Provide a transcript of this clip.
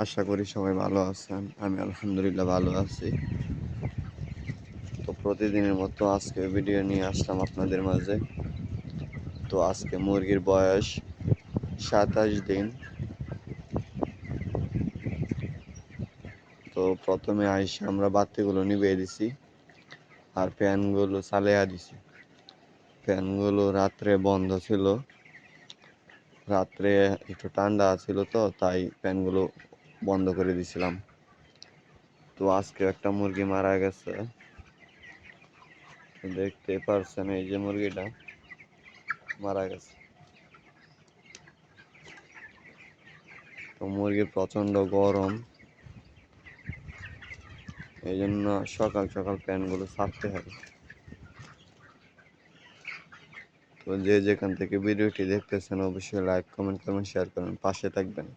আশা করি সবাই ভালো আছেন। আমি আলহামদুলিল্লাহ ভালো আছি। তো প্রতিদিনের মতো আজকে ভিডিও নিয়ে আসলাম আপনাদের মাঝে। তো আজকে মুরগির বয়স ২৭ দিন। তো প্রথমে আইসা আমরা বাতিগুলো নিভিয়ে দিছি আর ফ্যানগুলো চালাইয়া দিছি। ফ্যানগুলো রাত্রে বন্ধ ছিল, রাত্রে একটু ঠান্ডা ছিল তো তাই ফ্যানগুলো বন্ধ করে দিছিলাম। তো আজকে একটা মুরগি মারা গেছে, দেখতে পারছেন এই যে মুরগিটা মারা গেছে। তো মুরগির প্রচণ্ড গরম, এই জন্য সকাল সকাল ফ্যানগুলো ছাড়তে হয়। তো যে যেখান থেকে ভিডিওটি দেখতেছেন অবশ্যই লাইক কমেন্ট করবেন, শেয়ার করবেন, পাশে থাকবেন।